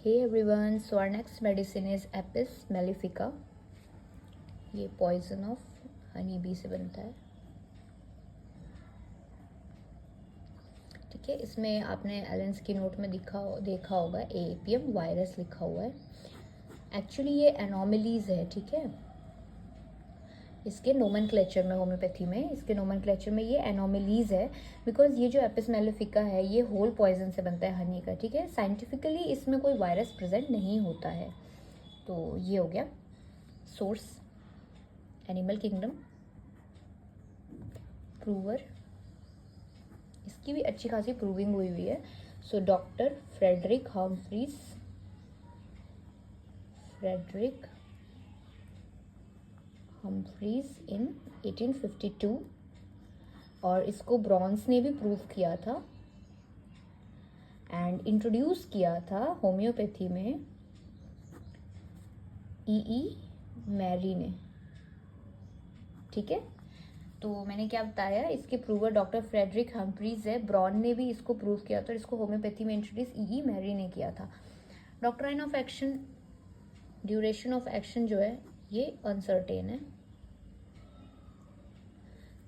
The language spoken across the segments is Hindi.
Hey everyone, so our next medicine is Apis mellifica. ये पॉइजन ऑफ हनी बी से बनता है। ठीक है, इसमें आपने एलेंस की नोट में देखा होगा AAPM वायरस लिखा हुआ है। एक्चुअली ये एनोमलीज है। ठीक है, इसके नोमेनक्लेचर में, होम्योपैथी में इसके नोमेनक्लेचर में ये एनोमलीज है, बिकॉज ये जो एपिस मेलिफिका है ये होल पॉइजन से बनता है, हनी का। ठीक है, साइंटिफिकली इसमें कोई वायरस प्रेजेंट नहीं होता है। तो ये हो गया सोर्स, एनिमल किंगडम, प्रूवर, इसकी भी अच्छी खासी प्रूविंग हुई है। सो डॉक्टर फ्रेडरिक हम्फ्रीज इन 1852, और इसको ब्रॉन्स ने भी प्रूव किया था एंड इंट्रोड्यूस किया था होम्योपैथी में ई मैरी ने। ठीक है, तो मैंने क्या बताया, इसके प्रूवर डॉक्टर फ्रेडरिक हम्फ्रीज है, ब्रॉन ने भी इसको प्रूव किया था और इसको होम्योपैथी में इंट्रोड्यूस ई मैरी ने किया था। Doctrine of action, duration of action जो है ये अनसर्टेन है।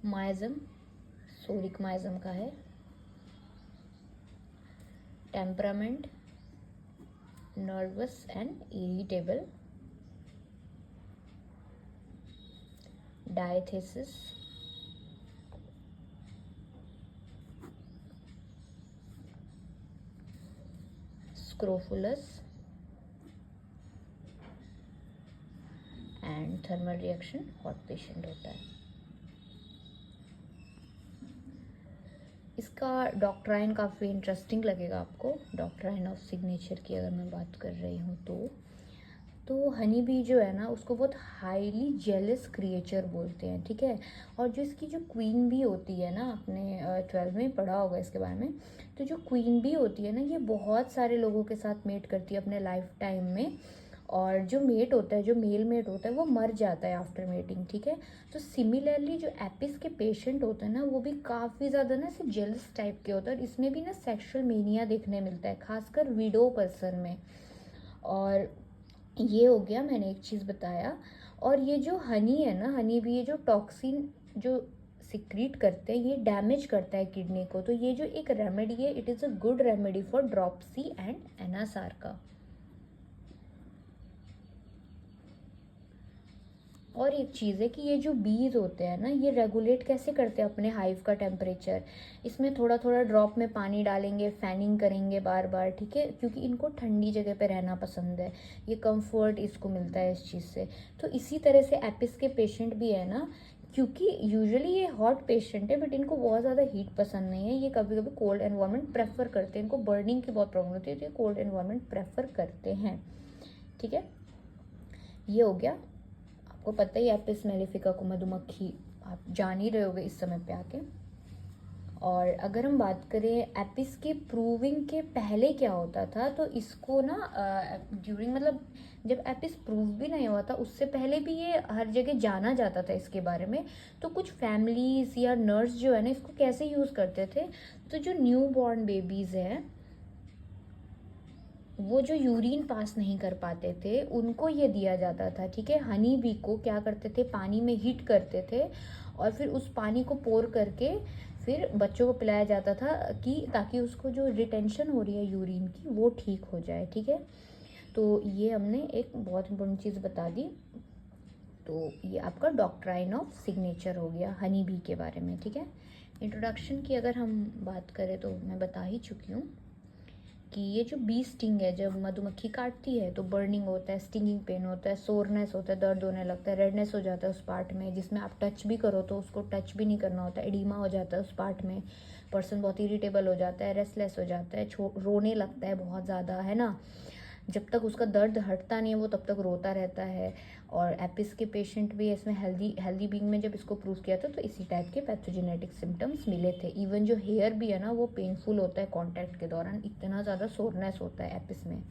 माइजम सोरिक माइजम का है। Temperament nervous and irritable. Diathesis scrofulous and thermal reaction, hot patient होता है। इसका डॉक्ट्राइन काफ़ी इंटरेस्टिंग लगेगा आपको। डॉक्ट्राइन ऑफ सिग्नेचर की अगर मैं बात कर रही हूँ तो हनी बी जो है ना उसको बहुत हाईली जेलस क्रिएचर बोलते हैं। ठीक है, और जो इसकी जो क्वीन बी होती है ना, आपने 12 में पढ़ा होगा इसके बारे में, तो जो क्वीन बी होती है ना ये बहुत सारे लोगों के साथ मेट करती है अपने लाइफ टाइम में, और जो मेट होता है, जो मेल मेट होता है, वो मर जाता है आफ्टर मेटिंग। ठीक है, तो सिमिलरली जो एपिस के पेशेंट होते हैं ना वो भी काफ़ी ज़्यादा ना ऐसे जेलस टाइप के होते हैं, और इसमें भी ना सेक्सुअल मेनिया देखने मिलता है, खासकर विडो पर्सन में। और ये हो गया, मैंने एक चीज़ बताया। और ये जो हनी है ना, हनी भी ये जो टॉक्सिन जो सिक्रीट करते हैं ये डैमेज करता है किडनी को। तो ये जो एक रेमेडी है, it is a good remedy for dropsy and anasarca का। और एक चीज़ है कि ये जो बीज होते हैं ना ये रेगुलेट कैसे करते हैं अपने हाइव का टेम्परेचर। इसमें थोड़ा थोड़ा ड्रॉप में पानी डालेंगे, फैनिंग करेंगे बार बार। ठीक है, क्योंकि इनको ठंडी जगह पे रहना पसंद है, ये कंफर्ट इसको मिलता है इस चीज़ से। तो इसी तरह से एपिस के पेशेंट भी है ना, क्योंकि यूजुअली ये हॉट पेशेंट है बट इनको बहुत ज़्यादा हीट पसंद नहीं है, ये कभी कभी कोल्ड एनवायरनमेंट प्रेफर करते हैं, इनको बर्निंग की बहुत प्रॉब्लम होती है तो ये कोल्ड एनवायरनमेंट प्रेफर करते हैं। ठीक है, ये हो गया। आपको पता ही एपिस मेलिफिका को मधुमक्खी आप जान ही रहे होगे इस समय पे आके। और अगर हम बात करें एपिस के प्रूविंग के पहले क्या होता था, तो इसको ना ड्यूरिंग, मतलब जब एपिस प्रूव भी नहीं हुआ था उससे पहले भी ये हर जगह जाना जाता था इसके बारे में। तो कुछ फैमिलीज या नर्स जो है ना इसको कैसे यूज़ करते थे, तो जो न्यू बॉर्न बेबीज़ हैं वो जो यूरिन पास नहीं कर पाते थे उनको ये दिया जाता था। ठीक है, हनी बी को क्या करते थे, पानी में हीट करते थे और फिर उस पानी को पोर करके फिर बच्चों को पिलाया जाता था कि ताकि उसको जो रिटेंशन हो रही है यूरिन की वो ठीक हो जाए। ठीक है, तो ये हमने एक बहुत इंपॉर्टेंट चीज़ बता दी। तो ये आपका डॉक्ट्राइन ऑफ सिग्नेचर हो गया हनी बी के बारे में। ठीक है, इंट्रोडक्शन की अगर हम बात करें तो मैं बता ही चुकी हूँ कि ये जो बी स्टिंग है, जब मधुमक्खी काटती है तो बर्निंग होता है, स्टिंगिंग पेन होता है, सोरनेस होता है, दर्द होने लगता है, रेडनेस हो जाता है उस पार्ट में जिसमें आप टच भी करो तो उसको टच भी नहीं करना होता है, एडिमा हो जाता है उस पार्ट में, पर्सन बहुत इरिटेबल हो जाता है, रेस्टलेस हो जाता है, रोने लगता है बहुत ज़्यादा, है ना। जब तक उसका दर्द हटता नहीं है वो तब तक रोता रहता है। और एपिस के पेशेंट भी इसमें हेल्दी बीइंग में जब इसको प्रूव किया था तो इसी टाइप के पैथोजेनेटिक सिम्टम्स मिले थे। इवन जो हेयर भी है ना वो पेनफुल होता है कॉन्टैक्ट के दौरान, इतना ज़्यादा सोरनेस होता है एपिस में।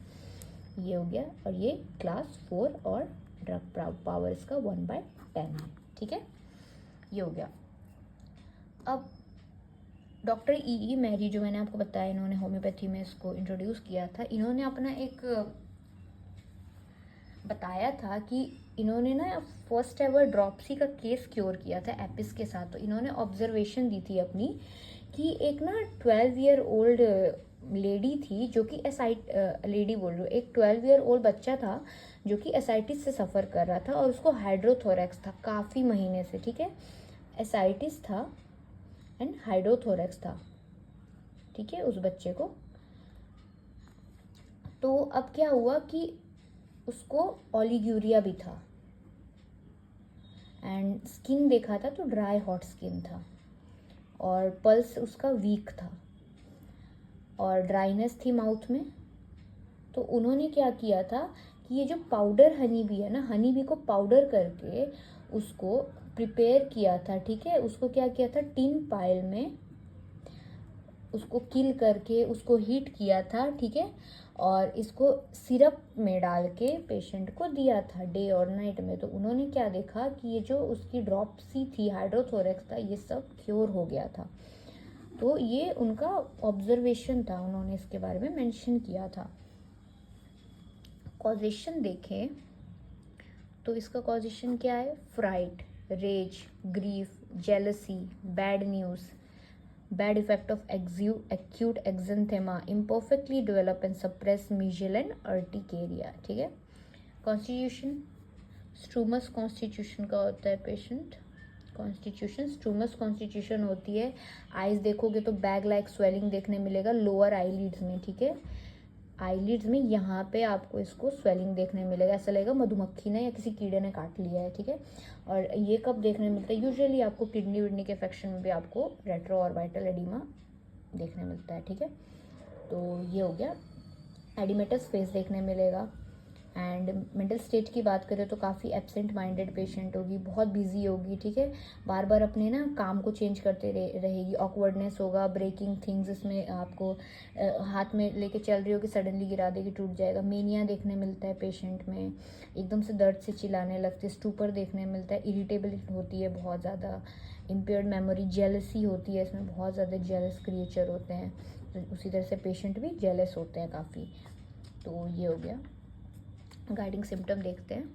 ये हो गया, और ये क्लास 4 और ड्रग पावर इसका 1/10 है। ठीक है, ये हो गया। अब डॉक्टर ई मैरी, जो मैंने आपको बताया, इन्होंने होम्योपैथी में इसको इंट्रोड्यूस किया था। इन्होंने अपना एक बताया था कि इन्होंने ना फर्स्ट एवर ड्रॉपसी का केस क्योर किया था एपिस के साथ। तो इन्होंने ऑब्जर्वेशन दी थी अपनी कि एक ना 12 ईयर ओल्ड लेडी थी जो कि लेडी बोल रही हूँ, एक 12 ईयर ओल्ड बच्चा था जो कि एसाइटिस से सफ़र कर रहा था और उसको हाइड्रोथोरैक्स था काफ़ी महीने से, ठीक है। एसाइटिस था एंड हाइड्रोथोरैक्स था, ठीक है, उस बच्चे को। तो अब क्या हुआ कि उसको ओलिग्यूरिया भी था एंड स्किन देखा था तो ड्राई हॉट स्किन था और पल्स उसका वीक था और ड्राइनेस थी माउथ में। तो उन्होंने क्या किया था कि ये जो पाउडर हनी बी है ना, हनी बी को पाउडर करके उसको प्रिपेयर किया था, ठीक है। उसको क्या किया था, टिन पाइल में उसको किल करके उसको हीट किया था, ठीक है, और इसको सिरप में डाल के पेशेंट को दिया था डे और नाइट में। तो उन्होंने क्या देखा कि ये जो उसकी ड्रॉपसी थी, हाइड्रोथोरैक्स था, ये सब क्योर हो गया था। तो ये उनका ऑब्जर्वेशन था, उन्होंने इसके बारे में मेंशन किया था। कॉजेशन देखें तो इसका कॉजेशन क्या है, fright, rage, grief, jealousy, bad news, bad effect of acute exanthema, imperfectly develop and suppress measles and urticaria, ठीक है। कॉन्स्टिट्यूशन, स्ट्रूमस कॉन्स्टिट्यूशन का होता है पेशेंट कॉन्स्टिट्यूशन, स्ट्रूमस कॉन्स्टिट्यूशन होती है। आइज देखोगे तो बैग लाइक स्वेलिंग देखने मिलेगा लोअर आईलिड्स में, ठीक है। आईलिड्स में यहाँ पे आपको इसको स्वेलिंग देखने मिलेगा, ऐसा लगेगा मधुमक्खी ने या किसी कीड़े ने काट लिया है, ठीक है। और ये कब देखने मिलता है, यूजुअली आपको किडनी विडनी के इफेक्शन में भी आपको रेट्रो ऑर्बिटल एडिमा देखने मिलता है, ठीक है। तो ये हो गया। एडिमेटस फेस देखने मिलेगा। एंड मेंटल स्टेट की बात करें तो काफ़ी एब्सेंट माइंडेड पेशेंट होगी, बहुत बिजी होगी, ठीक है, बार बार अपने ना काम को चेंज करते रहेगी, ऑकवर्डनेस होगा, ब्रेकिंग थिंग्स, इसमें आपको हाथ में लेके चल रही होगी, सडनली गिरा देगी, टूट जाएगा। मेनिया देखने मिलता है पेशेंट में, एकदम से दर्द से चिल्लाने लगते हैं। स्टूपर देखने मिलता है, इरिटेबिलिटी होती है बहुत ज़्यादा, इम्पेयर्ड मेमोरी, जेलसी होती है, इसमें बहुत ज़्यादा जेलस क्रिएचर होते हैं, तो उसी तरह से पेशेंट भी जेलस होते हैं काफ़ी। तो ये हो गया। गाइडिंग सिम्टम देखते हैं।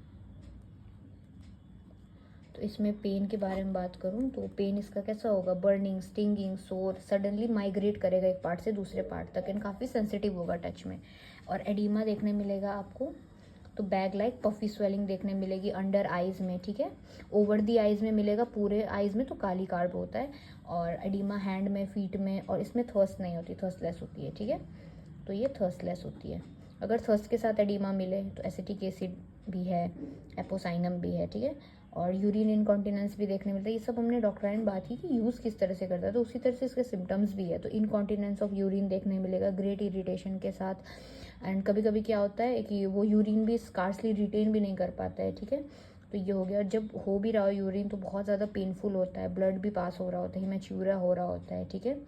तो इसमें पेन के बारे में बात करूं तो पेन इसका कैसा होगा, बर्निंग, स्टिंगिंग, सोर, सडनली माइग्रेट करेगा एक पार्ट से दूसरे पार्ट तक एंड काफ़ी सेंसिटिव होगा टच में। और एडिमा देखने मिलेगा आपको, तो बैग लाइक पफी स्वेलिंग देखने मिलेगी अंडर आइज़ में, ठीक है। ओवर दी आइज़ में मिलेगा, पूरे आइज़ में तो काली कार्ब होता है। और एडिमा हैंड में, फीट में, और इसमें थर्स्ट नहीं होती, थर्स्टलेस होती है, ठीक है। तो ये थर्स्टलेस होती है। अगर थर्स्ट के साथ एडिमा मिले तो एसिटिक एसिड भी है, एपोसाइनम भी है, ठीक है। और यूरिन इनकॉन्टिनेंस भी देखने मिलता है। ये सब हमने डॉक्टराइन बात की कि यूज़ किस तरह से करता है, तो उसी तरह से इसके सिम्टम्स भी है। तो इनकॉन्टिनेंस ऑफ यूरिन देखने मिलेगा ग्रेट इरिटेशन के साथ। एंड कभी कभी क्या होता है कि वो यूरिन भी स्कार्सली रिटेन भी नहीं कर पाता है, ठीक है। तो ये हो गया। जब हो भी रहा हो यूरिन तो बहुत ज़्यादा पेनफुल होता है, ब्लड भी पास हो रहा होता है, हिमेचूरिया हो रहा होता है, ठीक है,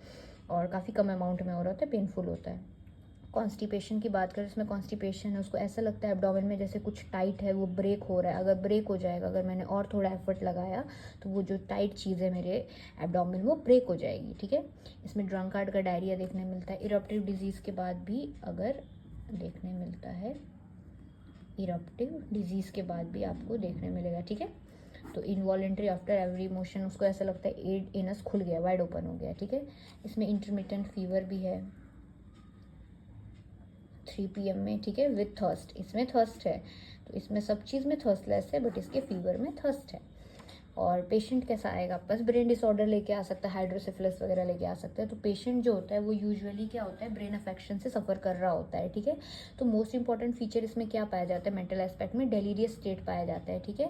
और काफ़ी कम अमाउंट में हो रहा होता है, पेनफुल होता है। कॉन्स्टिपेशन की बात करें, इसमें कॉन्स्टिपेशन है, उसको ऐसा लगता है एब्डोमेन में जैसे कुछ टाइट है, वो ब्रेक हो रहा है। अगर ब्रेक हो जाएगा, अगर मैंने और थोड़ा एफर्ट लगाया तो वो जो टाइट चीज़ है मेरे एब्डोमेन वो ब्रेक हो जाएगी, ठीक है। इसमें ड्रंकार्ड का डायरिया देखने मिलता है। इरप्टिव डिजीज़ के बाद भी अगर देखने मिलता है, इरप्टिव डिजीज़ के बाद भी आपको देखने मिलेगा, ठीक है। तो इनवॉलेंट्री आफ्टर एवरी मोशन, उसको ऐसा लगता है एनस खुल गया, वाइड ओपन हो गया, ठीक है। इसमें इंटरमिटेंट फीवर भी है 3 PM में, ठीक है, विथ थर्स्ट। इसमें थर्स्ट है, तो इसमें सब चीज़ में थर्स्टलेस है, बट इसके फीवर में थर्स्ट है। और पेशेंट कैसा आएगा, बस ब्रेन डिसऑर्डर लेके आ सकता है, हाइड्रोसिफिलिस वगैरह लेके आ सकता है। तो पेशेंट जो होता है वो यूजुअली क्या होता है, ब्रेन अफेक्शन से सफ़र कर रहा होता है, ठीक है। तो मोस्ट इंपॉर्टेंट फीचर इसमें क्या पाया जाता है, मेंटल एस्पेक्ट में डेलीरियस स्टेट पाया जाता है, ठीक है।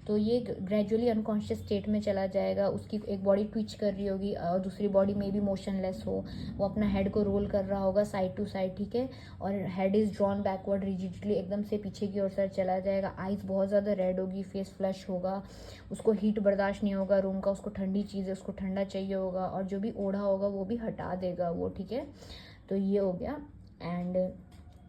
तो ये ग्रेजुअली अनकॉन्शियस स्टेट में चला जाएगा, उसकी एक बॉडी ट्विच कर रही होगी और दूसरी बॉडी में भी मोशनलेस हो, वो अपना हेड को रोल कर रहा होगा साइड टू साइड, ठीक है। और head is drawn backward rigidly, एकदम से पीछे की ओर सर चला जाएगा। आइज़ बहुत ज़्यादा रेड होगी, फेस फ्लश होगा, उसको हीट बर्दाश्त नहीं होगा रूम का, उसको ठंडी चीज़ है, उसको ठंडा चाहिए होगा, और जो भी ओढ़ा होगा वो भी हटा देगा वो, ठीक है। तो ये हो गया। एंड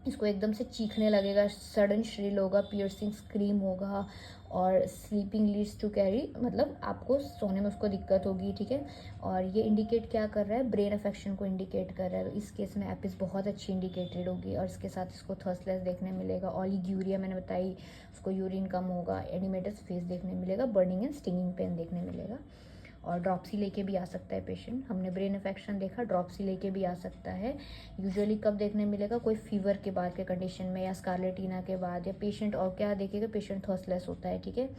इसको एकदम से चीखने लगेगा, सडन श्रिल होगा, पियर्सिंग स्क्रीम होगा और स्लीपिंग लीड्स टू कैरी, मतलब आपको सोने में उसको दिक्कत होगी, ठीक है। और ये इंडिकेट क्या कर रहा है, ब्रेन अफेक्शन को इंडिकेट कर रहा है। इस केस में एपिस बहुत अच्छी इंडिकेटेड होगी और इसके साथ इसको थर्स्टलेस देखने मिलेगा, ऑलिग्यूरिया मैंने बताई, उसको यूरिन कम होगा, एडिमेटस फेस देखने मिलेगा, बर्निंग एंड स्टिंगिंग पेन देखने मिलेगा। और ड्रॉप्सी लेके भी आ सकता है पेशेंट, हमने ब्रेन इन्फेक्शन देखा, ड्रॉप्सी लेके भी आ सकता है। यूजुअली कब देखने मिलेगा, कोई फीवर के बाद के कंडीशन में या स्कारलेटिना के बाद, या पेशेंट और क्या देखेगा, पेशेंट थर्स्टलेस होता है, ठीक है।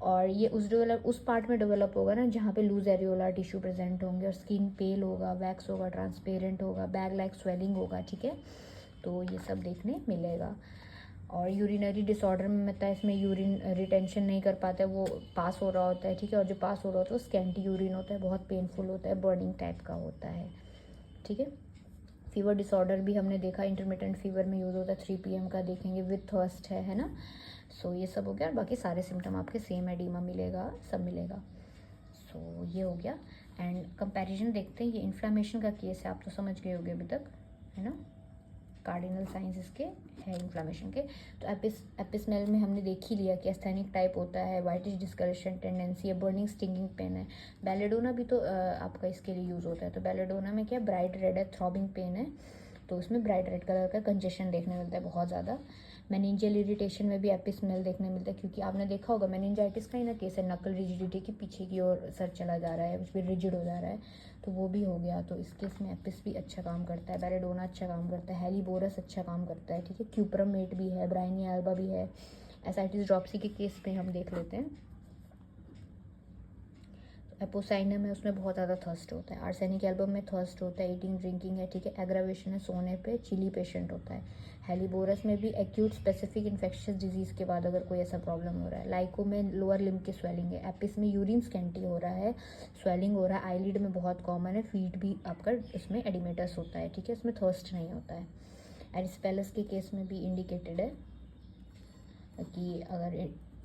और ये उस पार्ट में डेवलप होगा ना जहाँ पे लूज एरियोला टिश्यू प्रेजेंट होंगे और स्किन पेल होगा, वैक्स होगा, ट्रांसपेरेंट होगा, बैग लाइक स्वेलिंग होगा, ठीक है। तो ये सब देखने मिलेगा। और यूरिनरी डिसऑर्डर में मतलब इसमें यूरिन रिटेंशन नहीं कर पाता है, वो पास हो रहा होता है, ठीक है। और जो पास हो रहा होता है वो स्कैंटी यूरिन होता है, बहुत पेनफुल होता है, बर्निंग टाइप का होता है, ठीक है। फीवर डिसऑर्डर भी हमने देखा, इंटरमिटेंट फीवर में यूज़ होता है, 3 PM का देखेंगे, विथ थर्स्ट है ना। सो ये सब हो गया और बाकी सारे सिम्टम आपके सेम, एडिमा मिलेगा, सब मिलेगा। सो ये हो गया। एंड कंपैरिजन देखते हैं, ये इन्फ्लामेशन का केस है, आप तो समझ गए होंगे अभी तक, है ना। कार्डिनल साइंस इसके है इन्फ्लामेशन के। तो एपिस्मेल में हमने देख ही लिया कि एस्थेनिक टाइप होता है, वाइटिश डिस्कलरेशन टेंडेंसी है, बर्निंग स्टिंगिंग पेन है। बेलेडोना भी तो आपका इसके लिए यूज़ होता है। तो बेलेडोना में क्या, ब्राइट रेड है, थ्रॉबिंग पेन है, तो उसमें ब्राइट रेड कलर का कंजेशन देखने मिलता है बहुत ज़्यादा। मेनिंजियल इरिटेशन में भी एपिस्मेल देखने मिलता है, क्योंकि आपने देखा होगा मेनिंजाइटिस का ही ना केस है, नकल रिजिडिटी के पीछे की ओर सर चला जा रहा है, उस पर रिजिड हो जा रहा है, तो वो भी हो गया। तो इस केस में एपिस भी अच्छा काम करता है, बेलेडोना अच्छा काम करता है, हेलीबोरस अच्छा काम करता है, ठीक है। क्यूपरमेट भी है, ब्राइनिया एल्बा भी है। एसाइटिस ड्रॉप्सी के केस में हम देख लेते हैं। एपोसाइनम है, उसमें बहुत ज़्यादा थर्स्ट होता है। आर्सेनिक एल्बम में थर्स्ट होता है, ईटिंग ड्रिंकिंग है, ठीक है। एग्रावेशन है, सोने पे चिली पेशेंट होता है। हेलीबोरस में भी एक्यूट स्पेसिफिक इन्फेक्शियस डिजीज़ के बाद अगर कोई ऐसा प्रॉब्लम हो रहा है। लाइको में लोअर लिम्ब की स्वेलिंग है। एपिस में यूरिन स्कैंटी हो रहा है, स्वेलिंग हो रहा है, आईलिड में बहुत कॉमन है, फीट भी आपका इसमें एडिमेटस होता है, ठीक है। इसमें थर्स्ट नहीं होता है। एरिस्पेलस के केस में भी इंडिकेटेड है कि अगर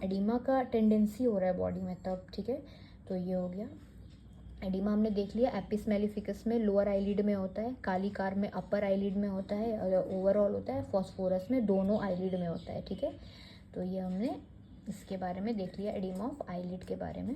एडिमा का टेंडेंसी हो रहा है बॉडी में तब, ठीक है। तो ये हो गया एडिमा, हमने देख लिया। एपिस मेलिफिकस में लोअर आईलिड में होता है, कालीकार में अपर आईलिड में होता है, और ओवरऑल होता है। फॉस्फोरस में दोनों आईलिड में होता है, ठीक है। तो ये हमने इसके बारे में देख लिया, एडिमा ऑफ आईलिड के बारे में।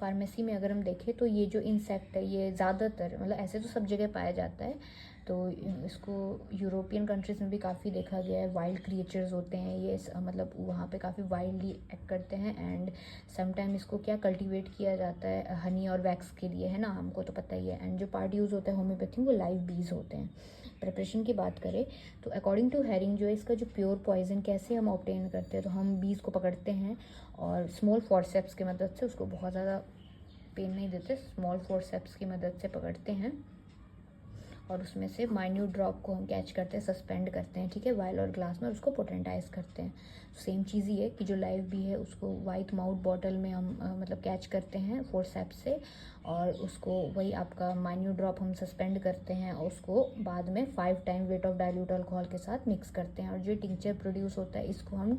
फार्मेसी में अगर हम देखें तो ये जो इंसेक्ट है ये ज़्यादातर, मतलब ऐसे तो सब जगह पाया जाता है, तो इसको यूरोपियन कंट्रीज़ में भी काफ़ी देखा गया है। वाइल्ड क्रिएचर्स होते हैं ये, मतलब वहाँ पे काफ़ी वाइल्डली एक्ट करते हैं। एंड समटाइम इसको क्या कल्टीवेट किया जाता है हनी और वैक्स के लिए, है ना, हमको तो पता ही है। एंड जो पार्ट यूज़ होता है होम्योपैथी, वो लाइव बीज होते हैं। प्रिपरेशन की बात करें तो अकॉर्डिंग टू हेरिंग जो है, इसका जो प्योर पॉइजन कैसे हम ऑब्टेन करते हैं, तो हम बीज को पकड़ते हैं और स्मॉल फॉर्सेप्स की मदद से, उसको बहुत ज़्यादा पेन नहीं देते, स्मॉल फोर्सेप्स की मदद से पकड़ते हैं और उसमें से माइन्यूट ड्रॉप को हम कैच करते हैं, सस्पेंड करते हैं, ठीक है, वायल और ग्लास में, और उसको पोटेंटाइज करते हैं। सेम चीज़ ही है कि जो लाइव भी है उसको वाइट माउथ बॉटल में हम मतलब कैच करते हैं फोर्सेप्स से, और उसको वही आपका माइन्यूट ड्रॉप हम सस्पेंड करते हैं और उसको बाद में 5 time weight of dilute alcohol के साथ मिक्स करते हैं। और जो टिंचर प्रोड्यूस होता है इसको हम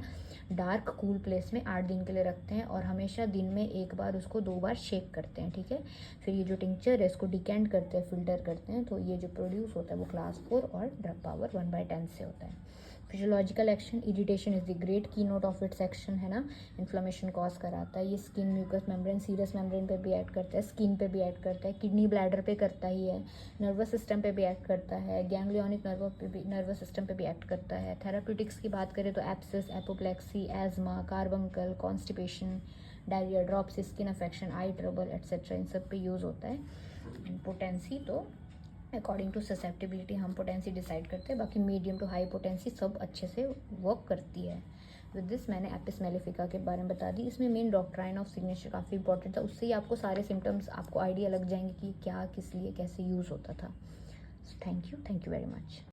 डार्क कूल प्लेस में 8 दिन के लिए रखते हैं और हमेशा दिन में 1 बार उसको 2 बार शेक करते हैं, ठीक है। फिर ये जो टिंचर है इसको डिकेंट करते हैं, फिल्टर करते हैं, तो ये जो प्रोड्यूस होता है वो क्लास 4 और ड्रग पावर 1/10 से होता है। Physiological action, irritation is the great keynote of its action, है ना, इन्फ्लेमेशन कॉज कराता है। ये skin, mucous membrane, serous membrane पे भी एक्ट करता है, स्किन पे भी एक्ट करता है, किडनी ब्लैडर पे करता ही है, नर्वस सिस्टम पे भी एक्ट करता है, गैंग्लियोनिक नर्वस सिस्टम पे भी एक्ट करता है। थेराप्यूटिक्स की बात करें तो एप्सिस, apoplexy, asthma, carbuncle, constipation, diarrhoea, drops, skin affection, eye trouble etcetera, इन सब पे यूज़ होता है। एंड पोटेंसी तो अकॉर्डिंग टू ससेप्टिबिलिटी हम पोटेंसी डिसाइड करते हैं, बाकी मीडियम टू हाई पोटेंसी सब अच्छे से वर्क करती है। विद दिस मैंने एपिस मेलिफिका के बारे में बता दी। इसमें मेन डॉक्ट्राइन ऑफ सिग्नेचर काफ़ी इंपॉर्टेंट था, उससे ही आपको सारे सिम्टम्स आपको आइडिया लग जाएंगे कि क्या किस लिए कैसे यूज़ होता था। Thank you very much.